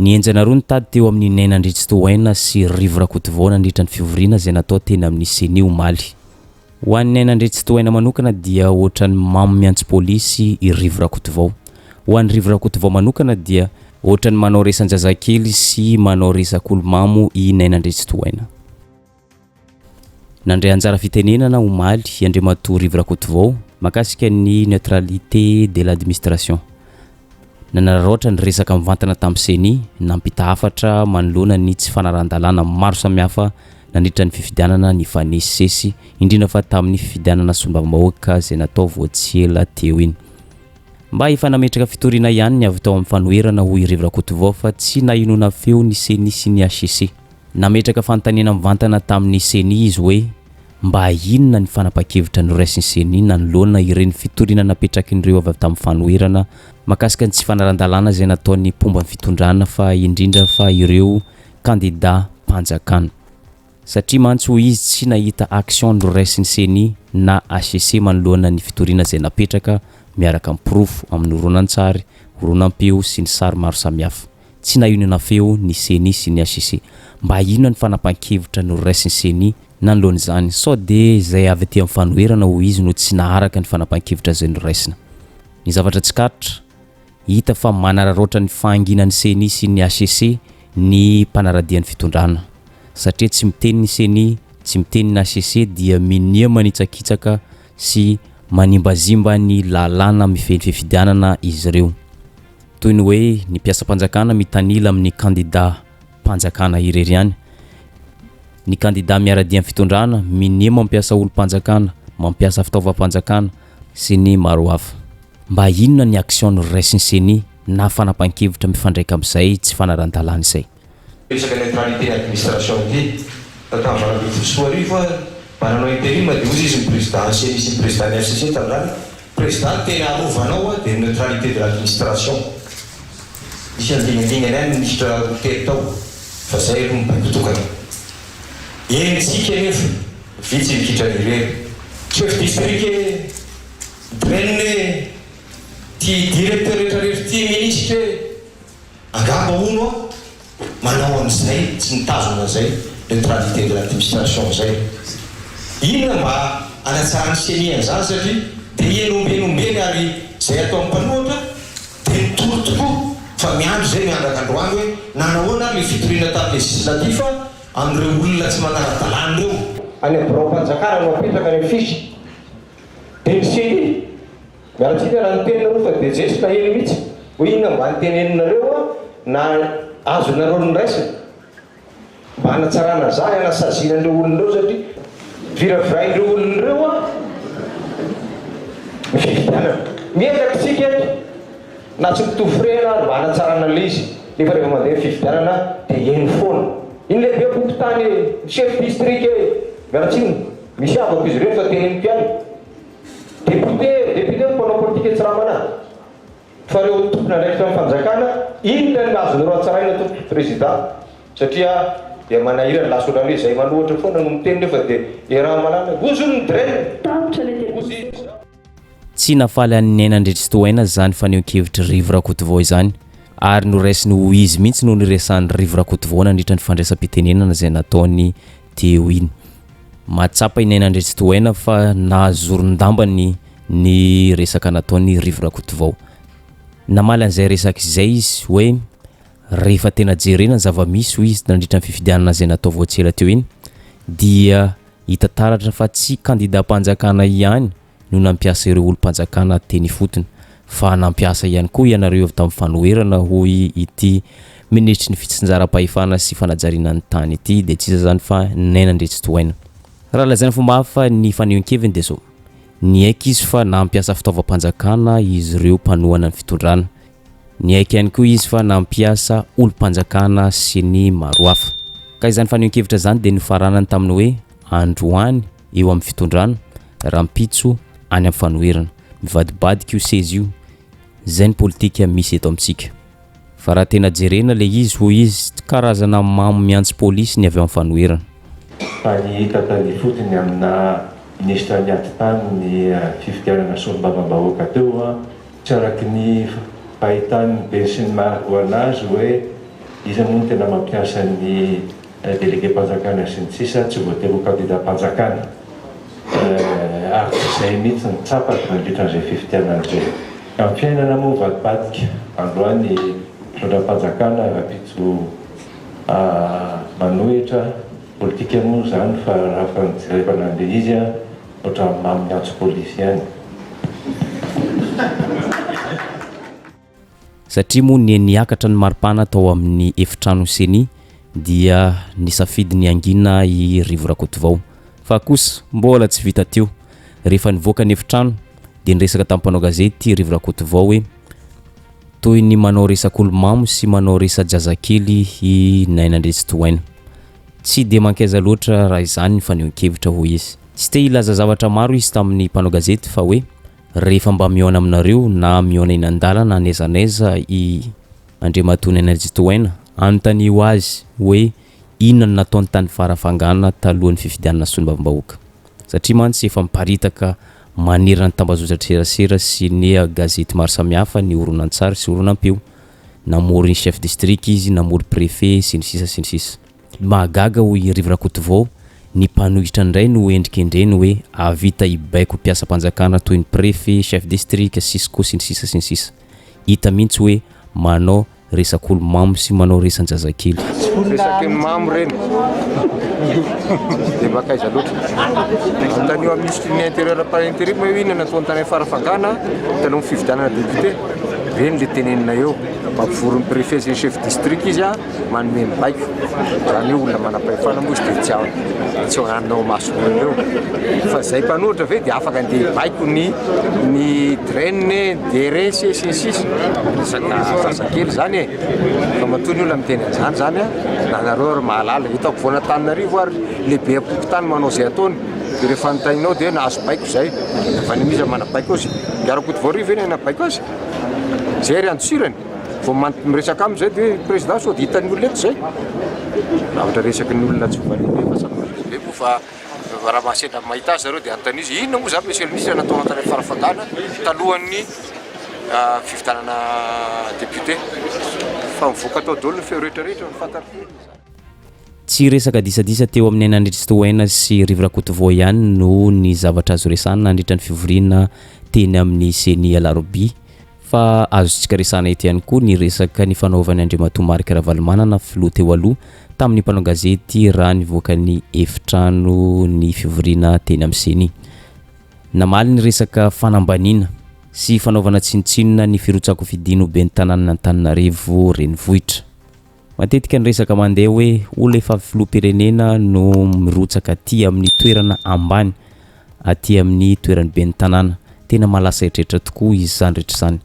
Nienjana roa nitady teo amin'ny Naina Andriantsitohaina sy Rivo Rakotovao nandritra ny fivoriana izay natao teny amin'ny Ceni omaly. Ho an'ny Naina Andriantsitohaina manokana dia ohatran'ny mamy miantso polisy i Rivo Rakotovao. Ho an'ny Rivo Rakotovao manokana dia ohatran'ny manao resan-jazakely sy manao resak'olomamo i Naina Andriantsitohaina. Nandray anjara fitenenana omaly Andriamatoa Rivo Rakotovao makasika ny neutralité de l'administration. Nanararaotra ny resaka mivantana tamin'ny Ceni nampita hafatra manoloana ny tsy fanarandalana maro samihafa nandritra ny fifidianana ny fanesesy indrindra fa tamin'ny fifidianana sombam-bahoaka izay natao voatsy teo iny. Mba ifanametraka fitoriana ihany ny avy tao amin'ny fanoherana hoy Rivo Rakotovao fa tsy nahinona feo ny Ceni sy ny HCC. Nametraka fanontaniana mivantana tamin'ny Ceni izy hoe mba inona ny fanapa-kevitra ny raisin'ny Ceni nanoloana ireny fitoriana napetrakin'ireo avy tamin'ny fanoherana makasika ny tsy fanarandalana izay nataon'ny mpomba fitondrana fa indrindra fa ireo kandida mpanjakana. Satria mantso izy tsy nahita action ny raisin'ny Ceni na HCC manoloana ny fitoriana izay napetraka miaraka mipirofo amin'ny horonan-tsary, horonan-peo sy ny sary maro samihafa. Tsy nahinona feo ny Ceni sy ny HCC. Mba inona ny fanapan-kevitra ny raisin'ny Ceni nanoloana izany sao de izay avy aty amin'ny fanoherana ho izy no tsy naharaka ny fanapan-kevitra izay noraisina. Ny zavatra tsikatra hita fa manararaotra ny fahanginan'ny Ceni sy ny HCC ny mpanaradian'ny fitondrana satria tsy miteny ny Ceni, tsy miteny ny HCC dia minia manitsakitsaka sy manimbazimba ny lalàna mifehy fifidianana izy ireo. Toy ny hoe ny mpiasa-mpanjakana mitanila amin'ny kandida mpanjakana irery ihany. Ny kandida miaradian'ny fitondrana minia mampiasa olo-mpanjakana, mampiasa fitaovam-panjakana sy ny maro hafa. Mba inona ny action raisin'ny Ceni na fanapan-kevitra mifandraika amin'izay tsy fanarandalana izay. Resaka neutralité d'administration ity tamin'ny Fanirisoa Ernaivo mananao intérim dia ozy izy ny président Ceni sy ny président ny HCC tamin'izany président tena arovanao dia neutralité de l'administration. Misy andingadingany ihany ministra tery tao fa izay no mipakitokana. Enitsika nefa vitsy mikitrana irery chef district drenne ty directeur rehetrarehetra ty ministre angamba ono manao amin'izay tsy mitazona izay neutralité de l'administration zay. Inona mba anatsarany Ceni an'izany satria dia enombenombeny ary izay atao mpanohatra dia nitoro tokoa fa miandro izay miandraka androany hoe nanahoana le fitoriana tamin'ny législatif amin'ireo olona tsy manara-dalàna ireo. Any birao-mpanjakana no apetraka ny fisy dia ny Ceni miaratsika raha nitenenareo fa dia jesy nahely mihitsy ho inona mba nitenenareo na azonareo ny raisina mba hanatsarana zay hanasazianan'ireo olonareo satria viravirain'ireo olonareo mifidianana miezaka tsika eto na tsy mitovy frena mba hanatsarana le izy nefa rehefa mandeha fifidianana dia eny foana. Iny lehibe mpokotany chef district miaratsiny misy avako izy ireo fa teny mpiany député mpanao politika tsy raha manahy fa reo tompona ndraiky tamin'ny fanjakana inona ny azonareo atsaraina tompo président satria dia manahirana lasolare izay manohatra foana no miteny nefa dia raha malana gozony drene. Tsy nafaly an'ny Naina Andriantsitohaina zany faneho-kevitra Rivo Rakotovao izany ary noraisiny ho izy mihitsy no niresan'ny Rivo Rakotovao nandritra ny fandraisam-pitenenana izay nataony teo iny. Matsapa i Naina Andriantsitohaina fa nahazoron-dambany ny resaka nataony Rivo Rakotovao. Namaly an'izay resaka izay izy hoe rehefa tena jerena ny zava-misy ho izy nandritra ny fifidianana izay natao voatsy teo iny dia hita taratra fa tsy kandida mpanjakana ihany no nampiasa ireo olo-mpanjakana teny fotony fa nampiasa ihany koa ianareo avy tamin'ny fanoherana hoy ity ministry ny fitsinjaram-pahefana sy fanajariana ny tany ity dia tsy iza zany fa Naina Andriantsitohaina. Raha lazaina fomba hafa ny fanehoan-keviny dia zao ny aiky izy fa nampiasa fitaovam-panjakana izy ireo mpanohana ny fitondrana. Ny aiky ihany koa izy fa nampiasa olo-mpanjakana sy ny maro hafa. Ka izany fanehoan-kevitra zany dia nofaranany tamin'ny hoe androany eo amin'ny fitondrana rampitso any amin'ny fanoherana mivadibadika io sezy io zay ny politika misy eto amintsika. Fa raha tena jerena le izy ho izy karazana mamo miantso polisy ny avy amin'ny fanoherana. Fa ny tatany fotony amina ministra niaty tany ny fifidianana solombavam-bahoaka teo tsy araky ny fahitany be sy ny mahago anazy hoe izy moa tena mampiasa ny délégué mpanjakana sy ny sisa tsy voatery ho candidat mpanjakana ary izay mihitsy ny tsapaka mandritra an'izay fivitianana izay. Amin'ny fiainana moa vadibadika androany lotram-panjakana rapitso manohitra politika moa zany fa raha fanjerevana an'ilay izy a ohatra amin'ny antso polisy ihany. Satria moa niakatra ny maripana tao amin'ny efitrano Ceni dia nisafidy ny angina i Rivo Rakotovao. Fa kosa mbola tsy vita teo. Rehefa nivoaka ny efitrano dia niresaka tamin'ny mpanao gazety Rivo Rakotovao hoe toy ny manao resak'olomamo sy manao resa-jazakely i Naina Andriantsitohaina. Tsy dia mankaiza loatra raha izany fanehoan-kevitra ho izy. Tsy te ilaza zavatra maro izy tamin'ny mpanao gazety fa hoe rehefa mba miona aminareo na miona eny an-dalana nezaneza i Andriamatony Andriantsitohaina anontaniho azy hoe inona no nataony tany farafangana talohan'ny fifidianana solombavam-bahoaka. Satria mantsy efa miparitaka manerana ny tambazotra serasera sy ny gazety maro samihafa ny orona an-tsary sy orona am-peo. Namory chef district izy, namory préfet sy ny sisa sy ny sisa. Mahagaga ho i Rivo Rakotovao ny mpanohitra indray no endrikendreny hoe avita ibaiko mpiasa mpanjakana toy ny préfet, chef district, sisiko sy ny sisa sy ny sisa. Hita mihitsy hoe manao resak'olomamo sy manao resan-jazakely. Resak'olomamo reny dia makaiza loatra. Antany eo amin'ny ministre ny intérieur par intérim hoe inona nataony tany farafangana talohan'ny fifidianana député reny le tenenina eo mampivoron'ny préfet sy chef district izy a manome mibaiko zany olona manam-pahefana moa izy dia tsy hanao mason'olona eo fa izay mpanohitra ve dia afaka andeha baiko ny draine DRS sy ny sisa resaka zany e fa matoa ny olona miteny an'izany zany a nanareo ry mahalala hitako voana taninarivo ary lehibe apokotany manao izay ataony dia rehefa notaninao dia nahazo baiko izay fa ny miza manabaiko azy Rakotovao rivo eny anabaiko azy zay ry antsirany vao miresaka amizay dia président sao dia hitan'ny olona eto zay lavatra resaky ny olona tsy valide fa sambe moa fa raha mahasena mahita azy zareo dia antany izy inona moa zany monsieur le ministre nataona tany farafangana talohan'ny fifidianana député fa mivoaka tao daholo ny feo rehetrarehetra ny fantarina. Tsy resaka disadisa teo amin'ny Naina Andriantsitohaina sy Rivo Rakotovao ihany no ny zavatra azo resana nandritra ny fivoriana teny amin'ny Ceni alarobia fa azotsika resana eto ihany koa ny resaka ny fanaovany Andriamatoa Marika Ravalomanana filoha teo aloha tamin'ny mpanao gazety raha nivoaka ny efitrano ny fivoriana teny amin'ny Ceni. Namaly ny resaka fanambaniana sy fanaovana tsinotsinona ny firotsako fidino be ny tanàna Antananarivo renivohitra. Matetika ny resaka mandeha hoe olona efa filoham-pirenena no mirotsaka aty amin'ny toerana ambany aty amin'ny toerany be ny tanàna. Tena malasa eritreretra tokoa izy zany rehetra izany.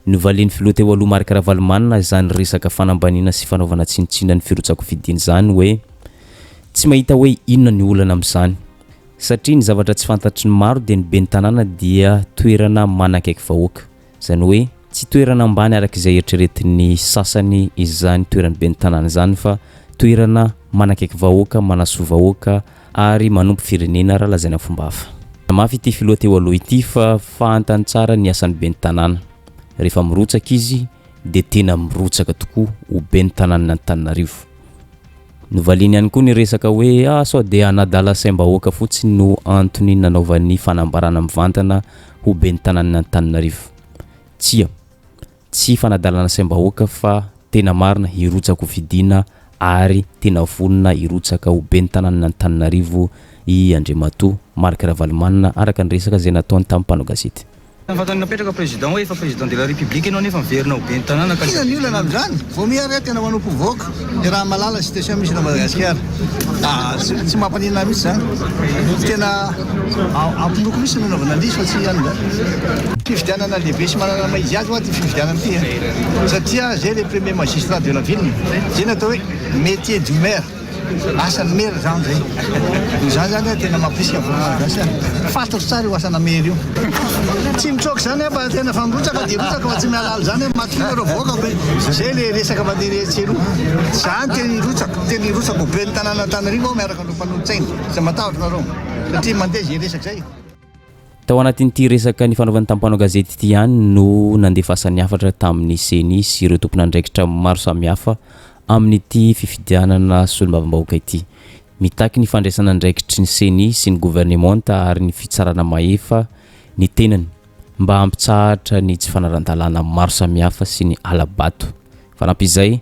Novalian'ny filoha teo aloha Marika Ravalomanana izany resaka fanambaniana sy fanaovana tsinotsinona ny firotsako fidino zany hoe tsy mahita hoe inona ny olana amin'izany. Satria ny zavatra tsy fantatry ny maro dia ny be ny tanàna dia toerana manakaiky vahoaka. Zany hoe tsy toerana ambany araka izay eritreretin'ny sasany izany toerana be ny tanàna zany fa toerana manakaiky vahoaka, manasoa vahoaka ary manompo firenena raha lazaina fomba hafa. Mafy ity filoha teo aloha ity fa fantany tsara ny asan'ny be ny tanàna. Rehefa mirotsaka izy dia tena mirotsaka tokoa ho be ny tanàna Antananarivo. Novaliany ihany koa ny resaka hoe sao dia anadala saim-bahoaka fotsiny no antony nanaovan'ny fanambarana mivantana ho be ny tanàna Antananarivo. Tsy fanadalana saim-bahoaka fa tena marina hirotsaka ho fidiana ary tena vonona hirotsaka ho be ny tanàna Antananarivo i Andriamatoa Marika Ravalomanana araka ny resaka izay nataony tamin'ny mpanao gazety. Fatany napetraka président hoe efa président de la république ianao nefa miverina ho be ny tanàna ka ny olana amin'izany vao miary tena manompo voaka dia raha malala situation misy na Madagascar tsy mampanina mihitsy zany tena ampinoko misy nanaovana lisy fa tsy ihany fifidianana lehibe sy manana maizy azy hoa ty fifidianana ity satria zay le premier magistrat de la ville zay natao hoe métier du maire asan'ny maire zany zay zany zany tena mampisika voagasy fantatro tsara io asana maire io tsy mitroka zany fa tena fa mirotsaka dia rotsaka fa tsy mialala zany maty reo voaka zay le resaka mandeha tselo zany teny hirotsaka ho be ny tanàna Antananarivo ao miaraka no mpanontsaina zay matahotra nareo satria mandeha zay resaka zay. Tao anatin'ity resaka ny fanaovany tampanao gazety ity ihany no nandefa asany hafatra tamin'ny Ceni sy ireo tompon'andraikitra maro samihafa amin'ity fifidianana solombavam-bahoaka ity. Mitaky ny fandraisana andraikitry ny Ceni sy ny gouvernement ary ny fitsarana maefa ny tenany mba hampitsahatra ny tsy fanarandalana maro samihafa sy ny alabato. Fanampizay,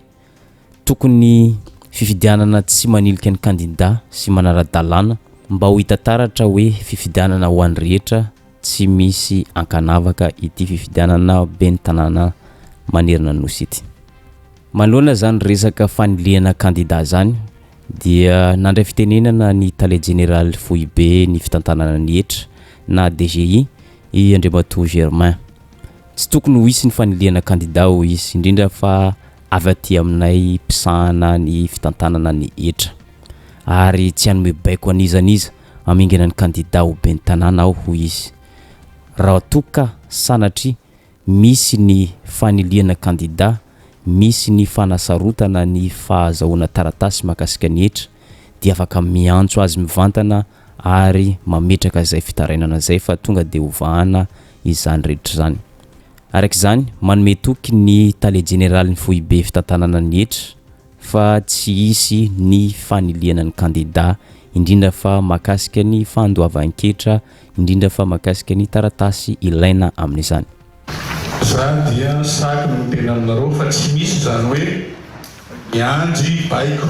tokony fifidianana tsy manilika ny kandida sy manaradalana mba ho hita taratra hoe fifidianana ho an'ny rehetra, tsy misy ankanavaka ity fifidianana ben'ny tanàna manerana ny nosy ity. Manoloana zany resaka fanilihana kandida zany dia nandray fitenenana ny Tale Général Foibe ny fitantanana ny hetra na DGI i Andriantsitohaina Germain. Tsy tokony ho hisy ny fanilihana kandida ho izy, indrindra fa avy aty aminay mpisahana ny fitantanana ny hetra ary tsy hanome baiko anizaniza amingana ny kandida ho ben'ny tanàna ao ho izy. Raha toka sanatry misy ny fanilihana kandida, misy ny fanasarotana ny fahazahoana taratasy mahakasika ny hetra, dia afaka miantso azy mivantana ary mametraka zay fitarainana zay fa tonga de hovahana izany rehetra zany. Arak'izany manome toky ny Tale Général ny Foibe fitantanana ny hetra fa tsy hisy ny fanilihana ny kandida, indrindra fa mahakasika ny fandoavan-ketra, indrindra fa mahakasika ny taratasy ilaina amin'izany. Za dia saky ny tena aminareo fa tsy misy zany hoe miandry baiko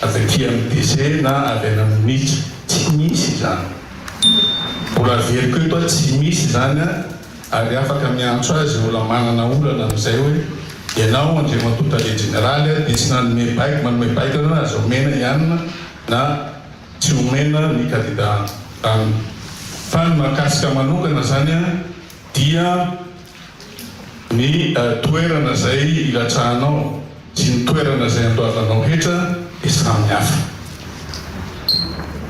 avy aty amin'ny DC na avy any amin'ny mitra, tsy misy zany. Mbola veriko eto tsy misy zany ary afaka miantso azy mbola manana olana amin'izay hoe ianao Andriantsitohaina Tale Généraly dia tsy manome baiko na azo omena ihany na tsy omena ny kandida aminy. Fa ny mahakasika manokana zany dia ny toerana zay ilatsahanao sy ny toerana zay andoavanao hetra dia samy hafa.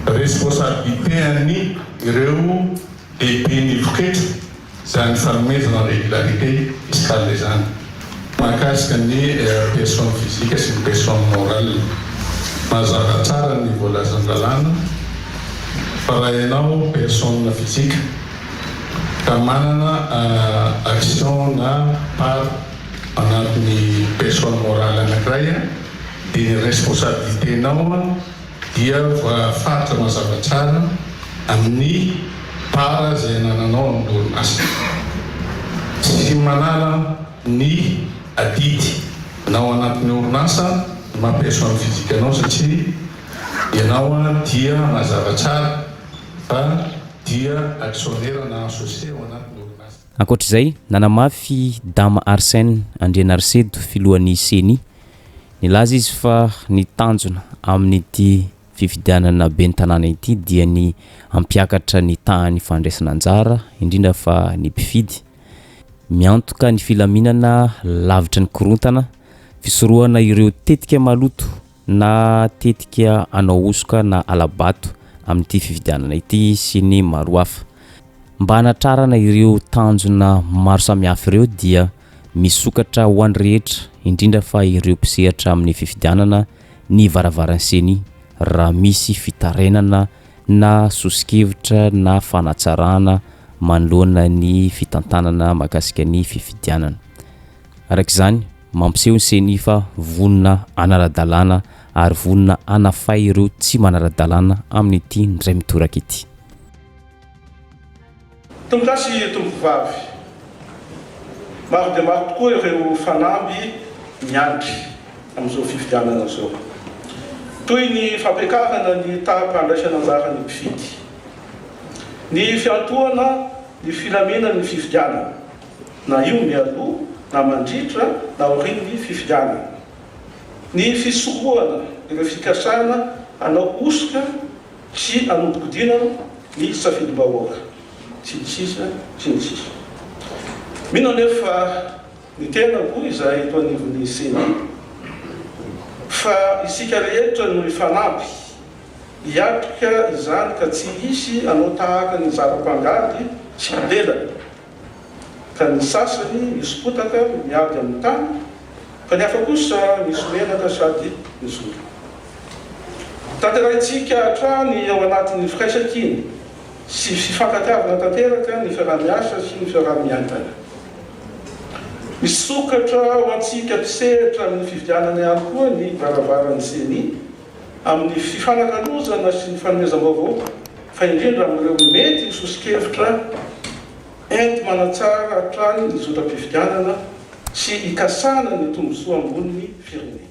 Responsabilité any ireo lehibe ny voketra zany fanomezana régularité fiscale zany. Mahakasika ny personne physique sy ny personne morale, mazava tsara ny voalazan-dalàna fa raha ianao personne physique ka manana action na part anatin'ny personne morale anankiray dia ny responsabilité-nao dia voafatra mazava tsara amin'ny para zay anananao amin'ny orinasa. Tsy manala ny adidy nao anatin'ny orinasa ma personne physique anao satria ianao dia mazava tsara fa dia actionnaire na associé ao anatin'ny orinasa. Ankoatr'izay, nanamafy Dama Arsène Andrianarsedo filohan'ny Ceni nilaza izy fa ny tanjona amin'ity fifidianana ben'ny tanàna ity dia ny ampiakatra ny tahany fandraisana anjara, indrindra fa ny mpifidy, miantoka ny filaminana lavitra ny korontana, fisorohana ireo tetika maloto na tetika anao osoka na alabato amin'ity fifidianana ity sy ny maro hafa. Mba hanatrarana ireo tanjona maro samihafa ireo dia misokatra ho an'ny rehetra, indrindra fa ireo mpisehatra amin'ny fifidianana ny varavaran'ny Ceni raha misy fitarainana na sosikevitra na fanatsarana manoloana ny fitantanana mahakasika ny fifidianana. Arak'izany mampiseho ny Ceni fa vonona anaradalana ary vonona anafay ireo tsy manaradalana amin'ity ndray mitoraka ity. Tomgasy tompom-bavy, maro dia maro tokoa ireo fanamby miandry amin'izao fifidianana zao. Toy ny fampiakarana ny taham-pandraisana anjara ny mpifidy, ny fiantohana ny filaminana ny fifidianana, na io mialoha na mandritra na aorian'ny fifidianana, ny fisorohana ireo fikasana anao osoka sy anodikodinana ny safidy-bahoaka sy ny sisa sy ny sisa. Mino anefa ny tena koa izay eto anivon'ny Ceni fa isika rehetra no ifanampy hiatrika izany ka tsy hisy anao tahaka ny zava-pangady sy madelana ka ny sasany misopotaka miady amin'ny tany fa ny hafa kosa misy menaka sady misolo. Tanterahintsika hatrany ao anatin'ny firaisakiny sy fifankatiavana tanteraka ny fiarah-miasa sy ny fiarah-miaintana. misokatra ho antsika mpisehatra amin'ny fividianana ihany koa ny varavaran'ny Ceni amin'ny fifanankalozana sy ny fanomezam-baovao fa indrindra amin'ireo mety misosikevitra ento manatsara hatrany ny zotam-pividianana sy ikasana ny tombosoa amboniny firenena.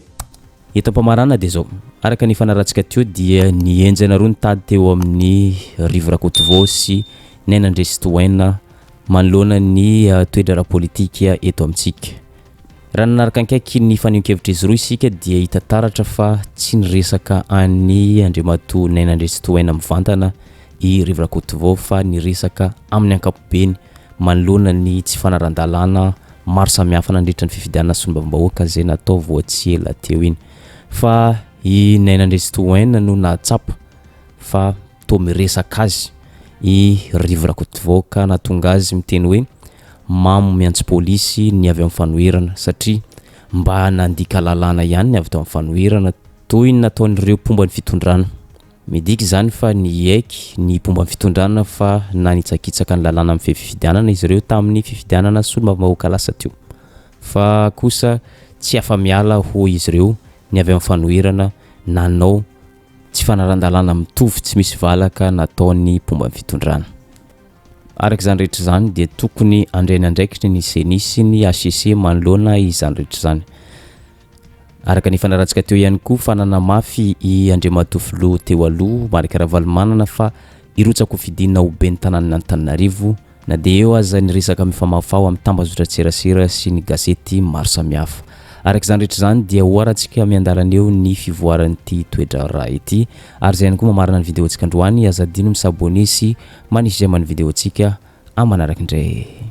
Eto ampamarana dia zao araka ny fanaratsika teo dia nienjana roa nitady teo amin'ny rivo Rakotovao sy Naina Andriantsitohaina manoloana ny toedrara politika eto amintsika. Raha nanaraka ankaiky ny fanehoan-kevitra izy roa isika dia hita taratra fa tsy niresaka any Andriamatoa Naina Andriantsitohaina mivantana i rivo Rakotovao fa niresaka amin'ny ankapobeny manoloana ny tsy fanarandalana maro samihafa nandritra ny fifidianana sy ny vaovam-bahoaka izay natao voatsy ela teo iny. Fa i Naina Andriantsitohaina no nahatsapa fa toa miresaka azy i rivo Rakotovao ka nahatonga azy miteny hoe mamo miantso polisy ny avy amin'ny fanoherana satria mba nandika lalàna ihany ny avy tao amin'ny fanoherana toy ny nataon'ireo pomban'ny fitondrana. Midika izany fa ny aiky ny pomban'ny fitondrana fa nanitsakitsaka ny lalàna amin'ny fifidianana izy ireo tamin'ny fifidianana sy ny vaovam-bahoaka lasa teo. Fa kosa tsy afa-miala ho izy ireo ny avy amin'ny fanoherana nanao tsy fanarandalana mitovy tsy misy valaka nataony pomban'ny fitondrana. Araka izany rehetra izany dia tokony andreny andraikitry ny Ceni sy ny HCC manoloana izany rehetra izany. Araka ny fanaratsika teo ihany koa fa nanamafy i Andriamatoa filoha teo aloha Marika Ravalomanana fa irotsaka ho fidinina ho ben'ny tanàna Antananarivo na dia eo aza niresaka mifamafao amin'ny tambazotra-tserasera sy ny gazety maro samihafa. Araka izany rehetra izany dia hoarantsika miandalana eo ny fivoaran'ity toedra raha ity ary izay ihany koa mamarana ny vidéo antsika androany azadino misabone sy manisy izay amin'ny vidéo antsika amin'ny manaraka indray.